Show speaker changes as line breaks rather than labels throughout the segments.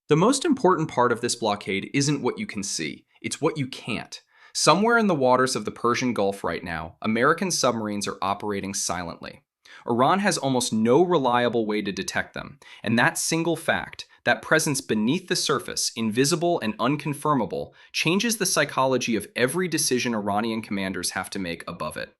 The most important part of this blockade isn't what you can see, it's what you can't. Somewhere in the waters of the Persian Gulf right now, American submarines are operating silently. Iran has almost no reliable way to detect them, and that single fact, that presence beneath the surface, invisible and unconfirmable, changes the psychology of every decision Iranian commanders have to make above it.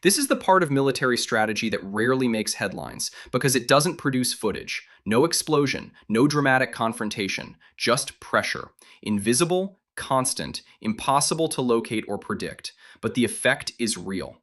This is the part of military strategy that rarely makes headlines because it doesn't produce footage. No explosion, no dramatic confrontation, just pressure. Invisible, constant, impossible to locate or predict, but the effect is real.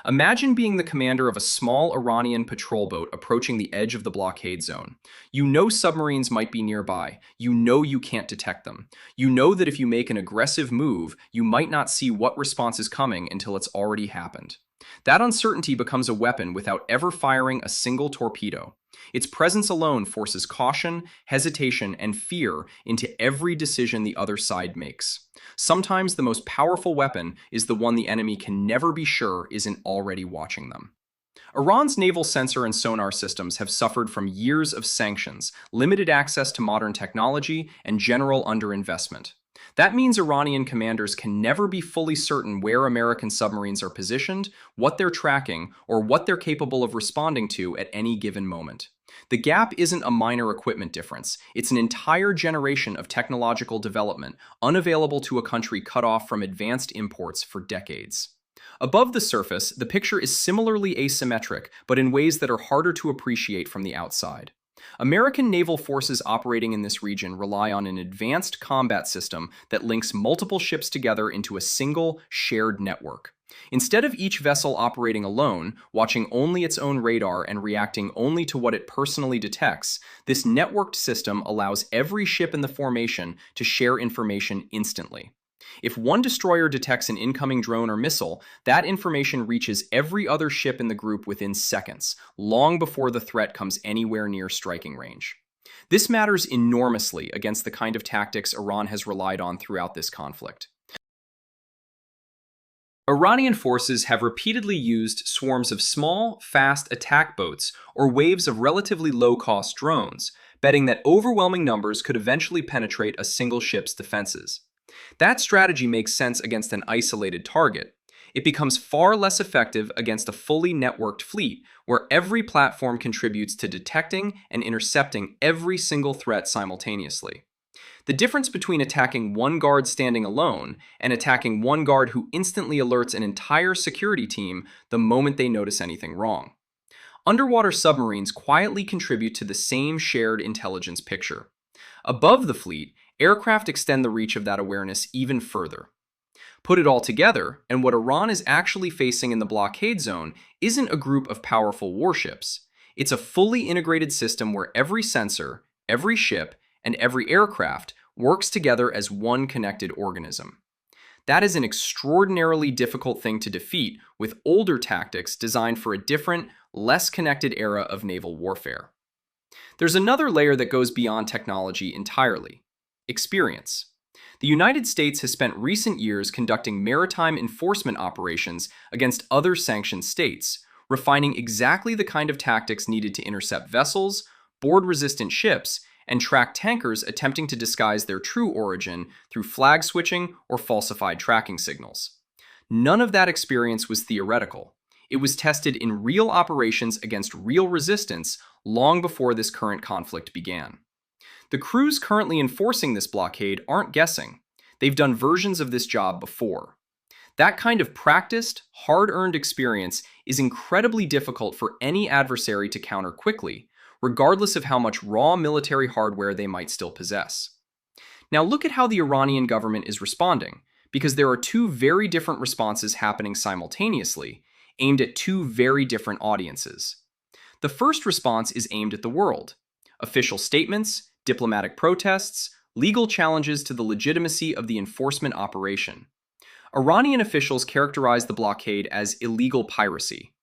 Imagine being the commander of a small Iranian patrol boat approaching the edge of the blockade zone. You know submarines might be nearby. You know you can't detect them. You know that if you make an aggressive move, you might not see what response is coming until it's already happened. That uncertainty becomes a weapon without ever firing a single torpedo. Its presence alone forces caution, hesitation, and fear into every decision the other side makes. Sometimes the most powerful weapon is the one the enemy can never be sure isn't already watching them. Iran's naval sensor and sonar systems have suffered from years of sanctions, limited access to modern technology, and general underinvestment. That means Iranian commanders can never be fully certain where American submarines are positioned, what they're tracking, or what they're capable of responding to at any given moment. The gap isn't a minor equipment difference, it's an entire generation of technological development unavailable to a country cut off from advanced imports for decades. Above the surface, the picture is similarly asymmetric, but in ways that are harder to appreciate from the outside. American naval forces operating in this region rely on an advanced combat system that links multiple ships together into a single, shared network. Instead of each vessel operating alone, watching only its own radar and reacting only to what it personally detects, this networked system allows every ship in the formation to share information instantly. If one destroyer detects an incoming drone or missile, that information reaches every other ship in the group within seconds, long before the threat comes anywhere near striking range. This matters enormously against the kind of tactics Iran has relied on throughout this conflict. Iranian forces have repeatedly used swarms of small, fast attack boats or waves of relatively low-cost drones, betting that overwhelming numbers could eventually penetrate a single ship's defenses. That strategy makes sense against an isolated target. It becomes far less effective against a fully networked fleet, where every platform contributes to detecting and intercepting every single threat simultaneously. The difference between attacking one guard standing alone and attacking one guard who instantly alerts an entire security team the moment they notice anything wrong. Underwater submarines quietly contribute to the same shared intelligence picture. Above the fleet, aircraft extend the reach of that awareness even further. Put it all together, and what Iran is actually facing in the blockade zone isn't a group of powerful warships. It's a fully integrated system where every sensor, every ship, and every aircraft works together as one connected organism. That is an extraordinarily difficult thing to defeat with older tactics designed for a different, less connected era of naval warfare. There's another layer that goes beyond technology entirely: experience. The United States has spent recent years conducting maritime enforcement operations against other sanctioned states, refining exactly the kind of tactics needed to intercept vessels, board resistant ships, and track tankers attempting to disguise their true origin through flag switching or falsified tracking signals. None of that experience was theoretical. It was tested in real operations against real resistance long before this current conflict began. The crews currently enforcing this blockade aren't guessing. They've done versions of this job before. That kind of practiced, hard-earned experience is incredibly difficult for any adversary to counter quickly, regardless of how much raw military hardware they might still possess. Now look at how the Iranian government is responding, because there are two very different responses happening simultaneously, aimed at two very different audiences. The first response is aimed at the world. Official statements, diplomatic protests, legal challenges to the legitimacy of the enforcement operation. Iranian officials characterized the blockade as illegal piracy.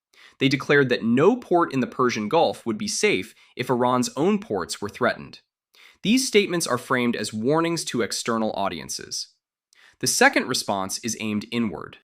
They declared that no port in the Persian Gulf would be safe if Iran's own ports were threatened. These statements are framed as warnings to external audiences. The second response is aimed inward.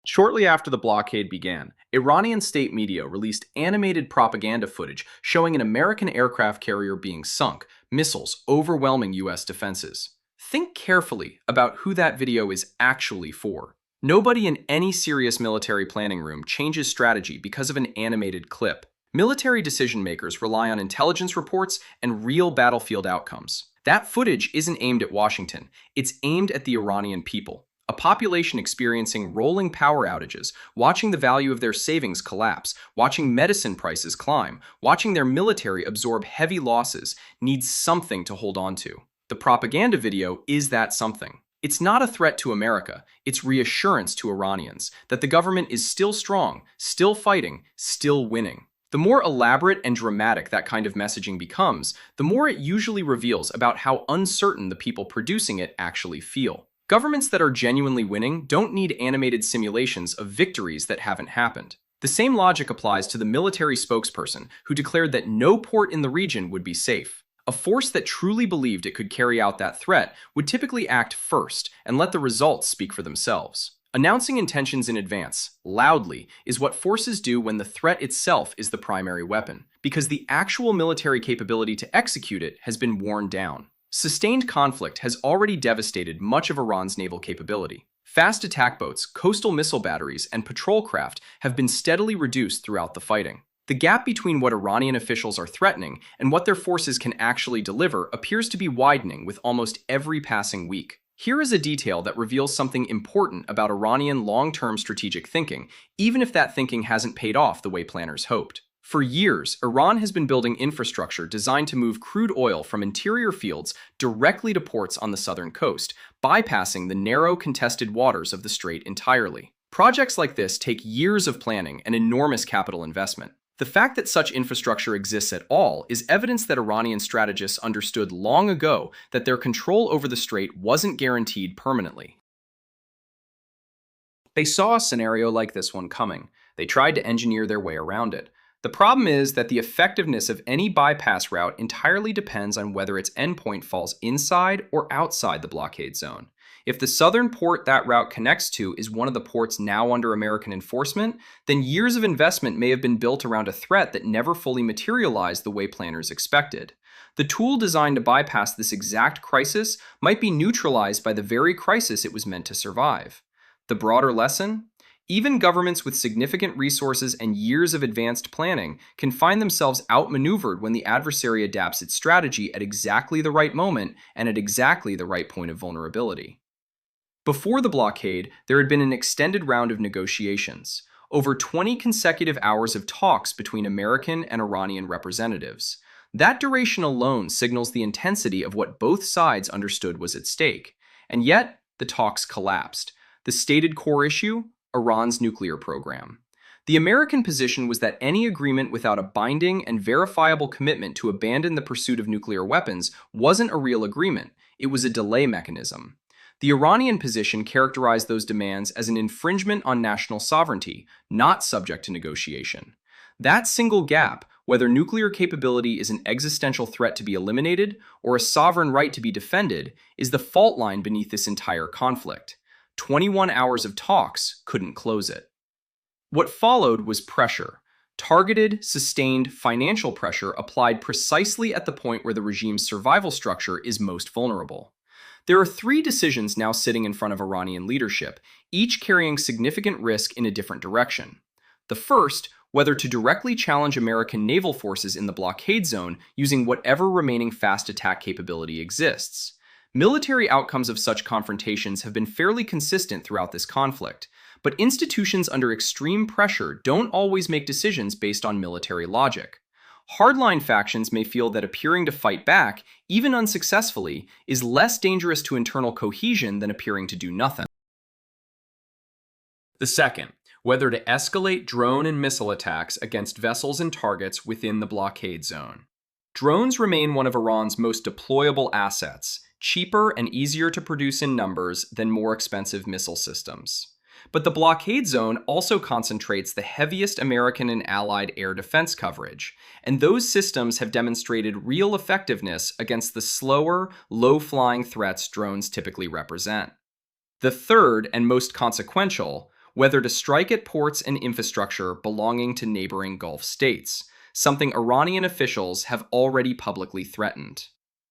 Shortly after the blockade began, Iranian state media released animated propaganda footage showing an American aircraft carrier being sunk, missiles overwhelming US defenses. Think carefully about who that video is actually for. Nobody in any serious military planning room changes strategy because of an animated clip. Military decision makers rely on intelligence reports and real battlefield outcomes. That footage isn't aimed at Washington, it's aimed at the Iranian people. A population experiencing rolling power outages, watching the value of their savings collapse, watching medicine prices climb, watching their military absorb heavy losses, needs something to hold on to. The propaganda video is that something. It's not a threat to America, it's reassurance to Iranians that the government is still strong, still fighting, still winning. The more elaborate and dramatic that kind of messaging becomes, the more it usually reveals about how uncertain the people producing it actually feel. Governments that are genuinely winning don't need animated simulations of victories that haven't happened. The same logic applies to the military spokesperson who declared that no port in the region would be safe. A force that truly believed it could carry out that threat would typically act first and let the results speak for themselves. Announcing intentions in advance, loudly, is what forces do when the threat itself is the primary weapon, because the actual military capability to execute it has been worn down. Sustained conflict has already devastated much of Iran's naval capability. Fast attack boats, coastal missile batteries, and patrol craft have been steadily reduced throughout the fighting. The gap between what Iranian officials are threatening and what their forces can actually deliver appears to be widening with almost every passing week. Here is a detail that reveals something important about Iranian long-term strategic thinking, even if that thinking hasn't paid off the way planners hoped. For years, Iran has been building infrastructure designed to move crude oil from interior fields directly to ports on the southern coast, bypassing the narrow, contested waters of the strait entirely. Projects like this take years of planning and enormous capital investment. The fact that such infrastructure exists at all is evidence that Iranian strategists understood long ago that their control over the strait wasn't guaranteed permanently. They saw a scenario like this one coming. They tried to engineer their way around it. The problem is that the effectiveness of any bypass route entirely depends on whether its endpoint falls inside or outside the blockade zone. If the southern port that route connects to is one of the ports now under American enforcement, then years of investment may have been built around a threat that never fully materialized the way planners expected. The tool designed to bypass this exact crisis might be neutralized by the very crisis it was meant to survive. The broader lesson? Even governments with significant resources and years of advanced planning can find themselves outmaneuvered when the adversary adapts its strategy at exactly the right moment and at exactly the right point of vulnerability. Before the blockade, there had been an extended round of negotiations, over 20 consecutive hours of talks between American and Iranian representatives. That duration alone signals the intensity of what both sides understood was at stake. And yet, the talks collapsed. The stated core issue? Iran's nuclear program. The American position was that any agreement without a binding and verifiable commitment to abandon the pursuit of nuclear weapons wasn't a real agreement, it was a delay mechanism. The Iranian position characterized those demands as an infringement on national sovereignty, not subject to negotiation. That single gap, whether nuclear capability is an existential threat to be eliminated or a sovereign right to be defended, is the fault line beneath this entire conflict. 21 hours of talks couldn't close it. What followed was pressure. Targeted, sustained financial pressure applied precisely at the point where the regime's survival structure is most vulnerable. There are 3 decisions now sitting in front of Iranian leadership, each carrying significant risk in a different direction. The first, whether to directly challenge American naval forces in the blockade zone using whatever remaining fast attack capability exists. Military outcomes of such confrontations have been fairly consistent throughout this conflict, but institutions under extreme pressure don't always make decisions based on military logic. Hardline factions may feel that appearing to fight back, even unsuccessfully, is less dangerous to internal cohesion than appearing to do nothing. The second, whether to escalate drone and missile attacks against vessels and targets within the blockade zone. Drones remain one of Iran's most deployable assets, cheaper and easier to produce in numbers than more expensive missile systems. But the blockade zone also concentrates the heaviest American and Allied air defense coverage, and those systems have demonstrated real effectiveness against the slower, low-flying threats drones typically represent. The third, and most consequential, whether to strike at ports and infrastructure belonging to neighboring Gulf states, something Iranian officials have already publicly threatened.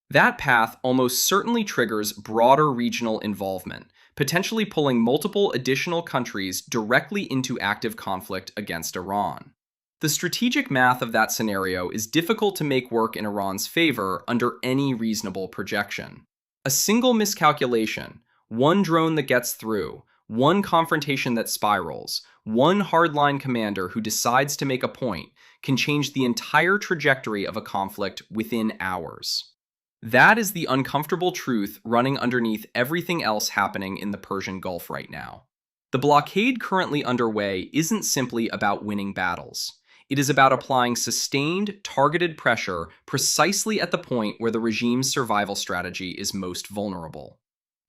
That path almost certainly triggers broader regional involvement, potentially pulling multiple additional countries directly into active conflict against Iran. The strategic math of that scenario is difficult to make work in Iran's favor under any reasonable projection. A single miscalculation, one drone that gets through, one confrontation that spirals, one hardline commander who decides to make a point, can change the entire trajectory of a conflict within hours. That is the uncomfortable truth running underneath everything else happening in the Persian Gulf right now. The blockade currently underway isn't simply about winning battles. It is about applying sustained, targeted pressure precisely at the point where the regime's survival strategy is most vulnerable.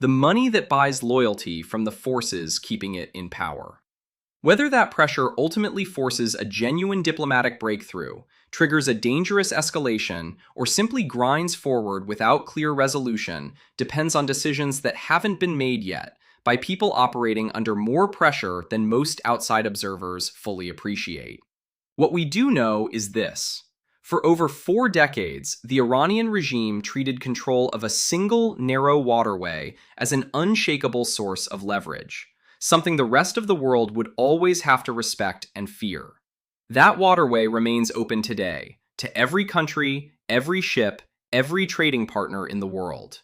The money that buys loyalty from the forces keeping it in power. Whether that pressure ultimately forces a genuine diplomatic breakthrough, triggers a dangerous escalation, or simply grinds forward without clear resolution depends on decisions that haven't been made yet by people operating under more pressure than most outside observers fully appreciate. What we do know is this. For over 4 decades, the Iranian regime treated control of a single narrow waterway as an unshakable source of leverage, something the rest of the world would always have to respect and fear. That waterway remains open today, to every country, every ship, every trading partner in the world,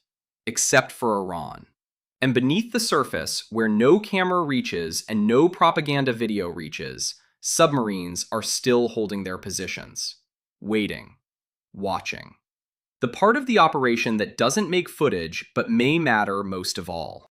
except for Iran. And beneath the surface, where no camera reaches and no propaganda video reaches, submarines are still holding their positions, waiting, watching. The part of the operation that doesn't make footage but may matter most of all.